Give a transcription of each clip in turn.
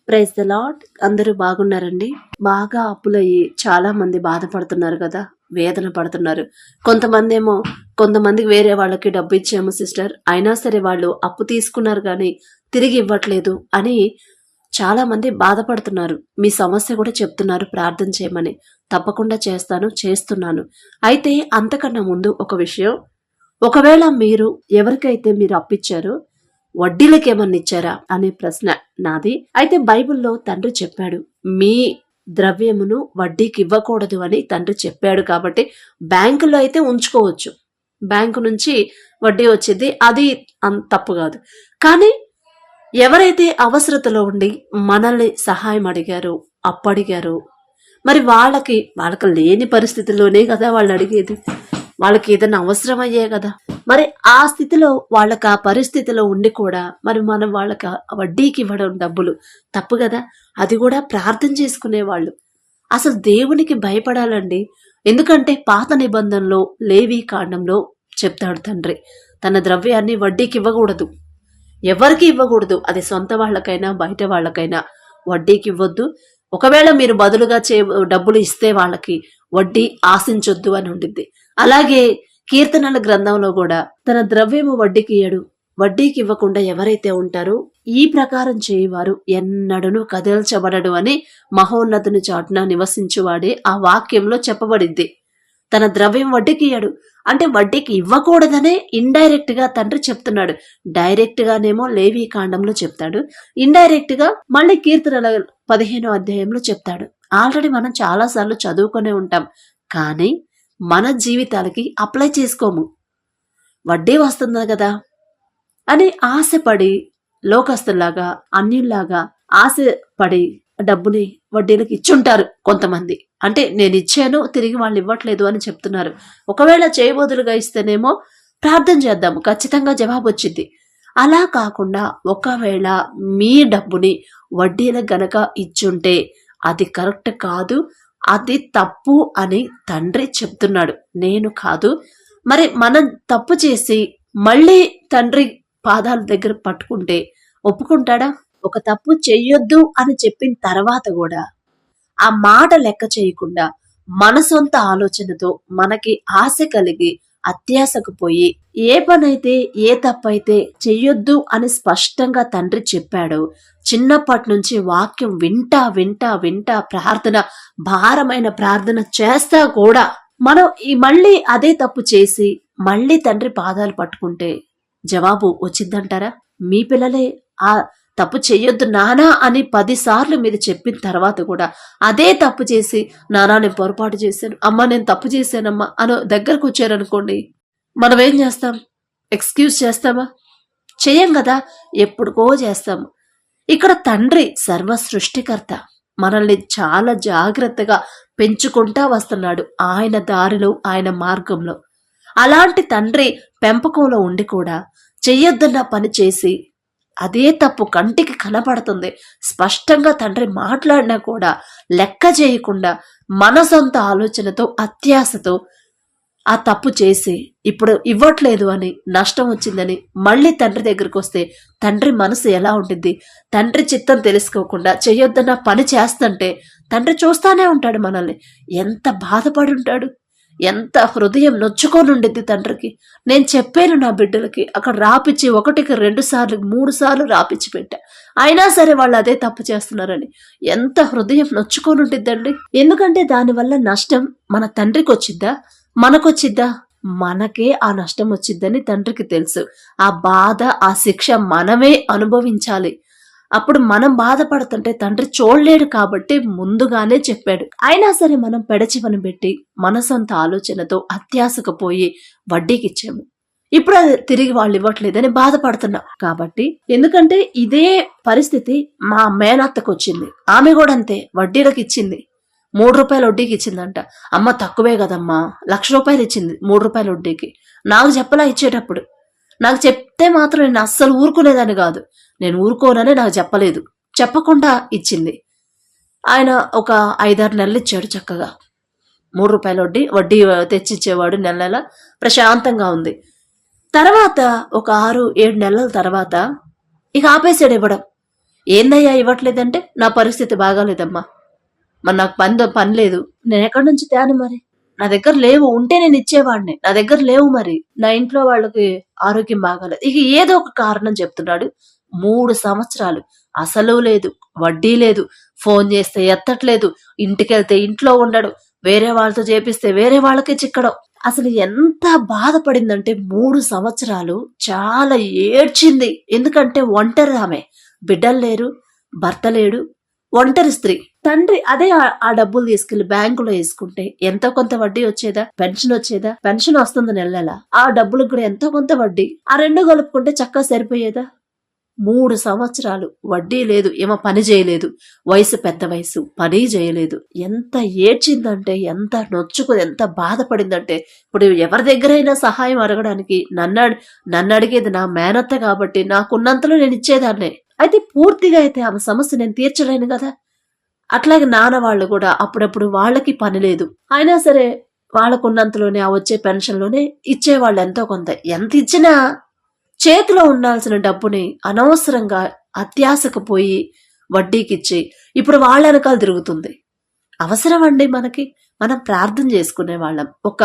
Praise the lord. అందరూ బాగున్నారండి? బాగా అప్పులయ్యి చాలా మంది బాధపడుతున్నారు కదా, వేదన పడుతున్నారు. కొంతమందికి వేరే వాళ్ళకి డబ్బు ఇచ్చాము సిస్టర్, అయినా సరే వాళ్ళు అప్పు తీసుకున్నారు కానీ తిరిగి ఇవ్వట్లేదు అని చాలా మంది బాధపడుతున్నారు. మీ సమస్య కూడా చెప్తున్నారు ప్రార్థన చేయమని. తప్పకుండా చేస్తున్నాను. అయితే అంతకన్నా ముందు ఒక విషయం, ఒకవేళ మీరు ఎవరికైతే మీరు అప్పిచ్చారో వడ్డీలకి ఏమన్నా ఇచ్చారా అనే ప్రశ్న నాది. అయితే బైబిల్లో తండ్రి చెప్పాడు, మీ ద్రవ్యమును వడ్డీకి ఇవ్వకూడదు అని తండ్రి చెప్పాడు. కాబట్టి బ్యాంకులో అయితే ఉంచుకోవచ్చు, బ్యాంకు నుంచి వడ్డీ వచ్చింది, అది తప్పు కాదు. కానీ ఎవరైతే అవసరతలో ఉండి మనల్ని సహాయం అడిగారో, అప్పడిగారో, మరి వాళ్ళకి లేని పరిస్థితుల్లోనే కదా వాళ్ళు అడిగేది, వాళ్ళకి ఏదైనా అవసరం అయ్యే కదా. మరి ఆ స్థితిలో వాళ్ళకి ఆ పరిస్థితిలో ఉండి కూడా మరి మనం వాళ్ళకి వడ్డీకి ఇవ్వడం డబ్బులు తప్పు కదా. అది కూడా ప్రార్థన చేసుకునేవాళ్ళు. అసలు దేవునికి భయపడాలండి. ఎందుకంటే పాత నిబంధనలో లేవి కాండంలో చెప్తాడు తండ్రి, తన ద్రవ్యాన్ని వడ్డీకి ఇవ్వకూడదు, ఎవరికి ఇవ్వకూడదు. అది సొంత వాళ్ళకైనా బయట వాళ్ళకైనా వడ్డీకి ఇవ్వద్దు. ఒకవేళ మీరు బదులుగా డబ్బులు ఇస్తే వాళ్ళకి వడ్డీ ఆశించొద్దు అని ఉండిద్ది. అలాగే కీర్తనల గ్రంథంలో కూడా తన ద్రవ్యము వడ్డీకి ఇవ్వకుండా ఎవరైతే ఉంటారో ఈ ప్రకారం చేయవారు ఎన్నడను కదల్చబడడు అని మహోన్నతుని చాటున నివసించువాడే ఆ వాక్యంలో చెప్పబడింది. తన ద్రవ్యం వడ్డీకి ఇయ్యడు అంటే వడ్డీకి ఇవ్వకూడదనే ఇండైరెక్ట్ గా తండ్రి చెప్తున్నాడు. డైరెక్ట్ గానేమో లేవి కాండంలో చెప్తాడు, ఇండైరెక్ట్ గా మళ్ళీ కీర్తనల 15వ అధ్యాయంలో చెప్తాడు. ఆల్రెడీ మనం చాలా సార్లు చదువుకునే ఉంటాం, కానీ మన జీవితాలకి అప్లై చేసుకోము. వడ్డీ వస్తుందా కదా అని ఆశపడి లోకస్తుల్లాగా అన్యుల్లాగా ఆశపడి డబ్బుని వడ్డీలకు ఇచ్చుంటారు కొంతమంది. అంటే నేను ఇచ్చాను, తిరిగి వాళ్ళు ఇవ్వట్లేదు అని చెప్తున్నారు. ఒకవేళ చేయబోదులుగా ఇస్తేనేమో ప్రార్థన చేద్దాము, ఖచ్చితంగా జవాబు వచ్చింది. అలా కాకుండా ఒకవేళ మీ డబ్బుని వడ్డీలకు గనక ఇచ్చుంటే అది కరెక్ట్ కాదు, అది తప్పు అని తండ్రి చెప్తున్నాడు, నేను కాదు. మరి మనం తప్పు చేసి మళ్ళీ తండ్రి పాదాల దగ్గర పట్టుకుంటే ఒప్పుకుంటాడా? ఒక తప్పు చెయ్యొద్దు అని చెప్పిన తర్వాత కూడా ఆ మాట లెక్క చేయకుండా మన సొంత ఆలోచనతో మనకి ఆశ కలిగి అత్యాశకు పోయి ఏ పనైతే ఏ తప్పైతే చెయ్యొద్దు అని స్పష్టంగా తండ్రి చెప్పాడో, చిన్నప్పటి నుంచి వాక్యం వింటా వింటా వింటా ప్రార్థన, భారమైన ప్రార్థన చేస్తా కూడా మనం మళ్ళీ అదే తప్పు చేసి మళ్ళీ తండ్రి పాదాలు పట్టుకుంటే జవాబు వచ్చిందంటారా? మీ పిల్లలే ఆ తప్పు చెయ్యొద్దు నానా అని 10 సార్లు మీరు చెప్పిన తర్వాత కూడా అదే తప్పు చేసి, నానా నేను పొరపాటు చేశాను, అమ్మ నేను తప్పు చేశానమ్మా అని దగ్గరకు వచ్చారనుకోండి, మనం ఏం చేస్తాం? ఎక్స్క్యూజ్ చేస్తామా? చెయ్యం కదా, ఎప్పుడుకో చేస్తాము. ఇక్కడ తండ్రి సర్వ సృష్టికర్త, మనల్ని చాలా జాగ్రత్తగా పెంచుకుంటా వస్తున్నాడు ఆయన దారిలో, ఆయన మార్గంలో. అలాంటి తండ్రి పెంపకంలో ఉండి కూడా చెయ్యొద్దన్న పని చేసి అదే తప్పు కంటికి కనపడుతుంది, స్పష్టంగా తండ్రి మాట్లాడినా కూడా లెక్క చేయకుండా మన సొంత ఆలోచనతో అత్యాశతో ఆ తప్పు చేసి ఇప్పుడు ఇవ్వట్లేదు అని, నష్టం వచ్చిందని మళ్ళీ తండ్రి దగ్గరికి వస్తే తండ్రి మనసు ఎలా ఉంటుంది? తండ్రి చిత్తం తెలుసుకోకుండా చెయ్యొద్దన్న పని చేస్తుంటే తండ్రి చూస్తానే ఉంటాడు మనల్ని. ఎంత బాధపడి ఉంటాడు, ఎంత హృదయం నొచ్చుకొని ఉండిద్ది తండ్రికి. నేను చెప్పాను నా బిడ్డలకి, అక్కడ రాపిచ్చి 1కి 2 సార్లు 3 సార్లు రాపిచ్చి పెట్టా, అయినా సరే వాళ్ళు అదే తప్పు చేస్తున్నారని ఎంత హృదయం నొచ్చుకొని ఉండిద్దండి. ఎందుకంటే దానివల్ల నష్టం మన తండ్రికి వచ్చిద్దా, మనకొచ్చిద్దా? మనకే ఆ నష్టం వచ్చిద్దని తండ్రికి తెలుసు. ఆ బాధ, ఆ శిక్ష మనమే అనుభవించాలి. అప్పుడు మనం బాధపడుతుంటే తండ్రి చూడలేడు కాబట్టి ముందుగానే చెప్పాడు. అయినా సరే మనం పెడచివని పెట్టి మన సొంత ఆలోచనతో అత్యాశకు పోయి వడ్డీకి ఇచ్చాము. ఇప్పుడు అది తిరిగి వాళ్ళు ఇవ్వట్లేదని బాధపడుతున్నాం. కాబట్టి ఎందుకంటే ఇదే పరిస్థితి మా మేనత్తకు వచ్చింది. ఆమె కూడా అంతే, వడ్డీలకు ఇచ్చింది. 3 రూపాయలు వడ్డీకి ఇచ్చిందంట. అమ్మ తక్కువే కదమ్మా, 1,00,000 రూపాయలు ఇచ్చింది 3 రూపాయల వడ్డీకి. నాకు చెప్పలా ఇచ్చేటప్పుడు. నాకు చెప్తే మాత్రం నేను అస్సలు ఊరుకునేదాన్ని కాదు. నేను ఊరుకోనని నాకు చెప్పలేదు, చెప్పకుండా ఇచ్చింది. ఆయన ఒక 5-6 నెలలు ఇచ్చాడు చక్కగా. 3 రూపాయల వడ్డీ తెచ్చిచ్చేవాడు నెల నెల, ప్రశాంతంగా ఉంది. తర్వాత ఒక 6-7 నెలల తర్వాత ఇక ఆపేసాడు ఇవ్వడం. ఏందయ్యా ఇవ్వట్లేదంటే, నా పరిస్థితి బాగాలేదమ్మా, మరి నాకు పని లేదు, నేను ఎక్కడి నుంచి తేను, మరి నా దగ్గర లేవు, ఉంటే నేను ఇచ్చేవాడిని, నా దగ్గర లేవు, మరి నా ఇంట్లో వాళ్ళకి ఆరోగ్యం బాగాలేదు, ఇక ఏదో ఒక కారణం చెప్తున్నాడు. 3 సంవత్సరాలు అసలు లేదు, వడ్డీ లేదు, ఫోన్ చేస్తే ఎత్తట్లేదు, ఇంటికెళ్తే ఇంట్లో ఉండడు, వేరే వాళ్ళతో చేపిస్తే వేరే వాళ్ళకి చిక్కడం. అసలు ఎంత బాధపడిందంటే 3 సంవత్సరాలు చాలా ఏడ్చింది. ఎందుకంటే ఒంటరి ఆమె, బిడ్డలు లేరు, భర్త లేడు, ఒంటరి స్త్రీ. తండ్రి అదే ఆ డబ్బులు తీసుకెళ్లి బ్యాంకులో వేసుకుంటే ఎంతో కొంత వడ్డీ వచ్చేదా, పెన్షన్ వచ్చేదా, పెన్షన్ వస్తుంది నెల నెల, ఆ డబ్బులకు కూడా ఎంతో కొంత వడ్డీ, ఆ 2 కలుపుకుంటే చక్కగా సరిపోయేదా. 3 సంవత్సరాలు వడ్డీ లేదు, ఏమో పని చేయలేదు, వయసు పెద్ద వయసు, పని చేయలేదు. ఎంత ఏడ్చిందంటే, ఎంత నొచ్చుకు, ఎంత బాధపడిందంటే, ఇప్పుడు ఎవరి దగ్గరైనా సహాయం అడగడానికి నన్ను అడిగేది నా మేనత్త కాబట్టి నాకున్నంతలో నేను ఇచ్చేదాన్నే. అయితే పూర్తిగా అయితే ఆమె సమస్య నేను తీర్చలేను కదా. అట్లాగే నాన్న వాళ్ళు కూడా అప్పుడప్పుడు వాళ్ళకి పని లేదు, అయినా సరే వాళ్ళకున్నంతలోనే ఆ వచ్చే పెన్షన్లోనే ఇచ్చేవాళ్ళు ఎంతో కొంత. ఎంత ఇచ్చినా చేతిలో ఉండాల్సిన డబ్బుని అనవసరంగా అత్యాశకు పోయి వడ్డీకిచ్చి ఇప్పుడు వాళ్ళ వెనకాల తిరుగుతుంది. అవసరం అండి మనకి, మనం ప్రార్థన చేసుకునే వాళ్ళం, ఒక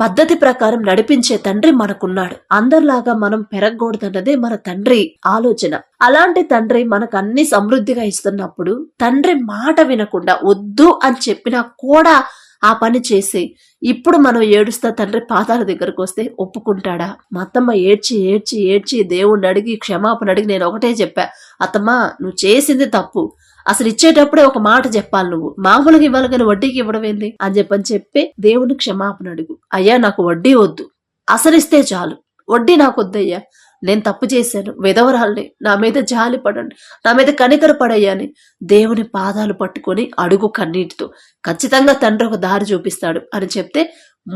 పద్ధతి ప్రకారం నడిపించే తండ్రి మనకున్నాడు. అందరిలాగా మనం పెరగకూడదన్నదే మన తండ్రి ఆలోచన. అలాంటి తండ్రి మనకు అన్ని సమృద్ధిగా ఇస్తున్నప్పుడు తండ్రి మాట వినకుండా వద్దు అని చెప్పినా కూడా ఆ పని చేసి ఇప్పుడు మనం ఏడుస్తా తండ్రి పాదాల దగ్గరకు వస్తే ఒప్పుకుంటాడా? మా అత్తమ్మ ఏడ్చి ఏడ్చి ఏడ్చి దేవుణ్ణి అడిగి క్షమాపణ అడిగి నేను ఒకటే చెప్పా, అత్తమ్మా నువ్వు చేసింది తప్పు, అసలు ఇచ్చేటప్పుడే ఒక మాట చెప్పాలి, నువ్వు మామూలుగా ఇవ్వాలి కానీ వడ్డీకి ఇవ్వడం ఏంది అని చెప్పి దేవుని క్షమాపణ అడుగు. అయ్యా నాకు వడ్డీ వద్దు, అసలు ఇస్తే చాలు, వడ్డీ నాకు వద్దయ్యా, నేను తప్పు చేశాను, విధవరాల్ని, నా మీద జాలి పడండి, నా మీద కనికర పడయ్యాని దేవుని పాదాలు పట్టుకొని అడుగు కన్నీటితో. ఖచ్చితంగా తండ్రి ఒక దారి చూపిస్తాడు అని చెప్తే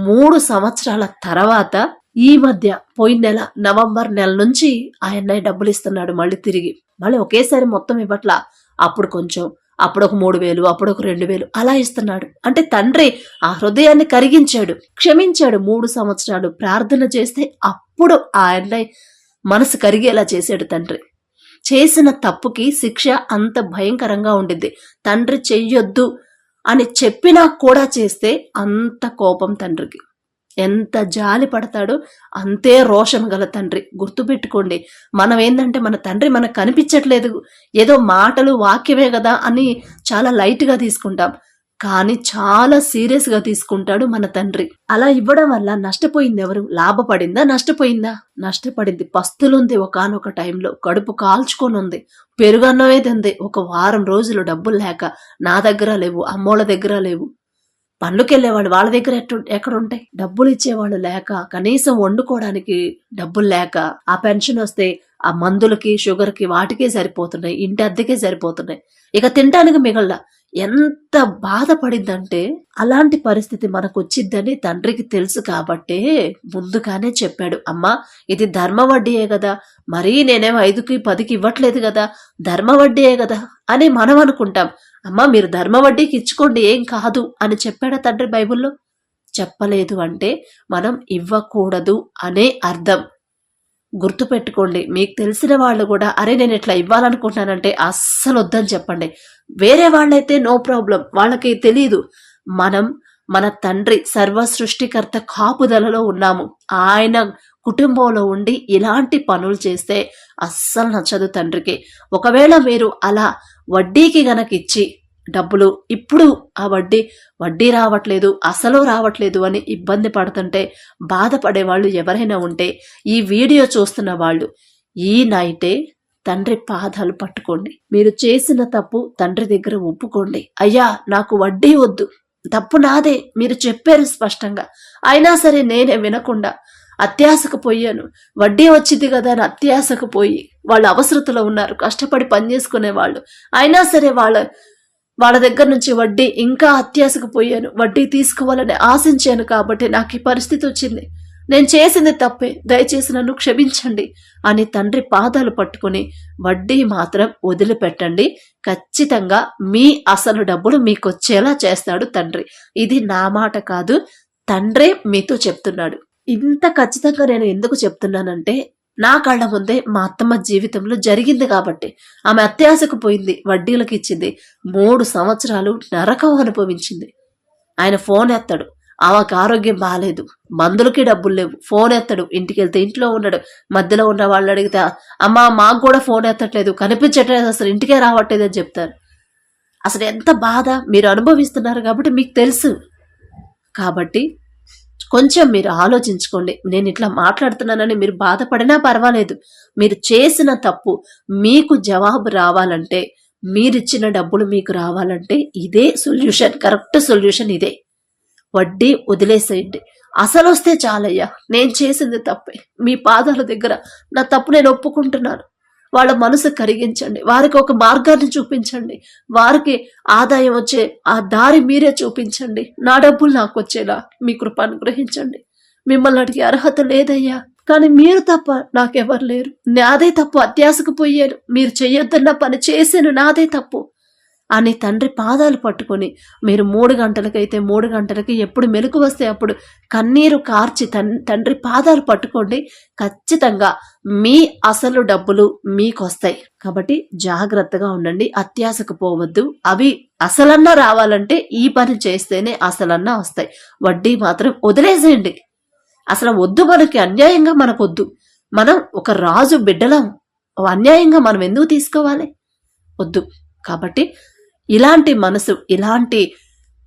3 సంవత్సరాల తర్వాత ఈ మధ్య పోయిన నెల నవంబర్ నెల నుంచి ఆయన డబ్బులు ఇస్తున్నాడు మళ్ళీ తిరిగి. మళ్ళీ ఒకేసారి మొత్తం ఇవ్వట్లా, అప్పుడు కొంచెం, అప్పుడు ఒక 3,000, అప్పుడు ఒక 2,000 అలా ఇస్తున్నాడు. అంటే తండ్రి ఆ హృదయాన్ని కరిగించాడు, క్షమించాడు. 3 సంవత్సరాలు ప్రార్థన చేస్తే అప్పుడు ఆయన మనసు కరిగేలా చేశాడు తండ్రి. చేసిన తప్పుకి శిక్ష అంత భయంకరంగా ఉండిద్ది. తండ్రి చెయ్యొద్దు అని చెప్పినా కూడా చేస్తే అంత కోపం తండ్రికి. ఎంత జాలి పడతాడో అంతే రోషం గల తండ్రి. గుర్తుపెట్టుకోండి, మనం ఏంటంటే మన తండ్రి మనకు కనిపించట్లేదు, ఏదో మాటలు వాక్యమే కదా అని చాలా లైట్గా తీసుకుంటాం, కానీ చాలా సీరియస్ గా తీసుకుంటాడు మన తండ్రి. అలా ఇవ్వడం వల్ల నష్టపోయింది ఎవరు? లాభపడిందా, నష్టపోయిందా? నష్టపడింది. పస్తులుంది, ఒకానొక టైంలో కడుపు కాల్చుకొని ఉంది, పెరుగన్నమే తింది. ఒక వారం రోజులు డబ్బులు లేక, నా దగ్గర లేవు, అమ్మోళ్ళ దగ్గర లేవు, పనులకెళ్లేవాళ్ళు వాళ్ళ దగ్గర ఎక్కడుంటాయి, డబ్బులు ఇచ్చేవాళ్ళు లేక, కనీసం వండుకోవడానికి డబ్బులు లేక, ఆ పెన్షన్ వస్తే ఆ మందులకి, షుగర్కి, వాటికే సరిపోతున్నాయి, ఇంటి అద్దెకే సరిపోతున్నాయి, ఇక తినడానికి మిగల. ఎంత బాధపడిందంటే, అలాంటి పరిస్థితి మనకు వచ్చిద్దని తండ్రికి తెలుసు కాబట్టే ముందుగానే చెప్పాడు, అమ్మా ఇది ధర్మ వడ్డీయే కదా, మరీ నేనేం 5కి 10కి ఇవ్వట్లేదు కదా, ధర్మ వడ్డీయే కదా అని మనం అనుకుంటాం. అమ్మా మీరు ధర్మ వడ్డీకి ఇచ్చుకోండి, ఏం కాదు అని చెప్పాడా తండ్రి బైబిల్లో? చెప్పలేదు. అంటే మనం ఇవ్వకూడదు అనే అర్థం. గుర్తుపెట్టుకోండి, మీకు తెలిసిన వాళ్ళు కూడా అరే నేను ఇట్లా ఇవ్వాలనుకుంటున్నానంటే అస్సలు వద్దని చెప్పండి. వేరే వాళ్ళైతే నో ప్రాబ్లం, వాళ్ళకి తెలీదు. మనం మన తండ్రి సర్వ సృష్టికర్త కాపుదలలో ఉన్నాము. ఆయన కుటుంబంలో ఉండి ఇలాంటి పనులు చేస్తే అస్సలు నచ్చదు తండ్రికి. ఒకవేళ మీరు అలా వడ్డీకి గనక ఇచ్చి డబ్బులు ఇప్పుడు ఆ వడ్డీ రావట్లేదు, అసలు రావట్లేదు అని ఇబ్బంది పడుతుంటే బాధపడేవాళ్ళు ఎవరైనా ఉంటే ఈ వీడియో చూస్తున్న వాళ్ళు ఈ నైటే తండ్రి పాదాలు పట్టుకోండి. మీరు చేసిన తప్పు తండ్రి దగ్గర ఒప్పుకోండి. అయ్యా నాకు వడ్డీ వద్దు, తప్పు నాదే, మీరు చెప్పారు స్పష్టంగా, అయినా సరే నేనే వినకుండా అత్యాశకు పోయాను, వడ్డీ వచ్చింది కదా అని అత్యాశకు పోయి, వాళ్ళు అవసరతలో ఉన్నారు, కష్టపడి పనిచేసుకునే వాళ్ళు, అయినా సరే వాళ్ళ దగ్గర నుంచి వడ్డీ ఇంకా అత్యాశకు పోయాను, వడ్డీ తీసుకోవాలని ఆశించాను కాబట్టి నాకు ఈ పరిస్థితి వచ్చింది, నేను చేసింది తప్పే, దయచేసి నన్ను క్షమించండి అని తండ్రి పాదాలు పట్టుకుని వడ్డీ మాత్రం వదిలిపెట్టండి. ఖచ్చితంగా మీ అసలు డబ్బులు మీకు వచ్చేలా చేస్తాడు తండ్రి. ఇది నా మాట కాదు, తండ్రే మీతో చెప్తున్నాడు. ఇంత ఖచ్చితంగా నేను ఎందుకు చెప్తున్నానంటే, నా కళ్ళ ముందే మా అత్తమ్మ జీవితంలో జరిగింది కాబట్టి. ఆమె అత్యాశకు పోయింది, వడ్డీలకు ఇచ్చింది, 3 సంవత్సరాలు నరకం అనుభవించింది. ఆయన ఫోన్ ఎత్తాడు, ఆమెకు ఆరోగ్యం బాగాలేదు, మందులకి డబ్బులు లేవు, ఫోన్ ఎత్తాడు, ఇంటికి వెళ్తే ఇంట్లో ఉన్నాడు. మధ్యలో ఉన్న వాళ్ళు అడిగితే అమ్మ మాకు కూడా ఫోన్ ఎత్తట్లేదు, కనిపించట్లేదు, అసలు ఇంటికే రావట్లేదు అని చెప్తారు. అసలు ఎంత బాధ మీరు అనుభవిస్తున్నారు కాబట్టి మీకు తెలుసు. కాబట్టి కొంచెం మీరు ఆలోచించుకోండి. నేను ఇట్లా మాట్లాడుతున్నానని మీరు బాధపడినా పర్వాలేదు. మీరు చేసిన తప్పు మీకు జవాబు రావాలంటే, మీరిచ్చిన డబ్బులు మీకు రావాలంటే ఇదే సొల్యూషన్, కరెక్ట్ సొల్యూషన్ ఇదే. వడ్డీ వదిలేసేయండి. అసలు వస్తే చాలయ్యా, నేను చేసింది తప్పే, మీ పాదాల దగ్గర నా తప్పు నేను ఒప్పుకుంటున్నాను. వాళ్ళ మనసు కరిగించండి, వారికి ఒక మార్గాన్ని చూపించండి, వారికి ఆదాయం వచ్చే ఆ దారి మీరే చూపించండి. నా డబ్బులు నాకు వచ్చేలా మీ కృప అనుగ్రహించండి. మిమ్మల్ని అడిగే అర్హత లేదయ్యా, కానీ మీరు తప్ప నాకెవరు లేరు. నాదే తప్పు, అత్యాశకు పోయాను, మీరు చెయ్యొద్దన్న పని చేశాను, నాదే తప్పు అని తండ్రి పాదాలు పట్టుకొని మీరు 3 గంటలకైతే 3 గంటలకి, ఎప్పుడు మెలకు వస్తే అప్పుడు కన్నీరు కార్చి తండ్రి పాదాలు పట్టుకోండి. ఖచ్చితంగా మీ అసలు డబ్బులు మీకు వస్తాయి. కాబట్టి జాగ్రత్తగా ఉండండి, అత్యాశకు పోవద్దు. అవి అసలన్నా రావాలంటే ఈ పని చేస్తేనే అసలన్నా వస్తాయి. వడ్డీ మాత్రం వదిలేసేయండి. అసలు వద్దు, మనకి అన్యాయంగా మనకొద్దు. మనం ఒక రాజు బిడ్డలం, అన్యాయంగా మనం ఎందుకు తీసుకోవాలి? వద్దు. కాబట్టి ఇలాంటి మనసు, ఇలాంటి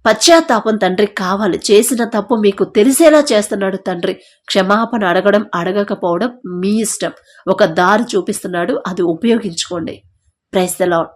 పశ్చాత్తాపం తండ్రికి కావాలి. చేసిన తప్పు మీకు తెలిసేలా చేస్తున్నాడు తండ్రి. క్షమాపణ అడగడం అడగకపోవడం మీ ఇష్టం. ఒక దారి చూపిస్తున్నాడు, అది ఉపయోగించుకోండి. Praise the lord.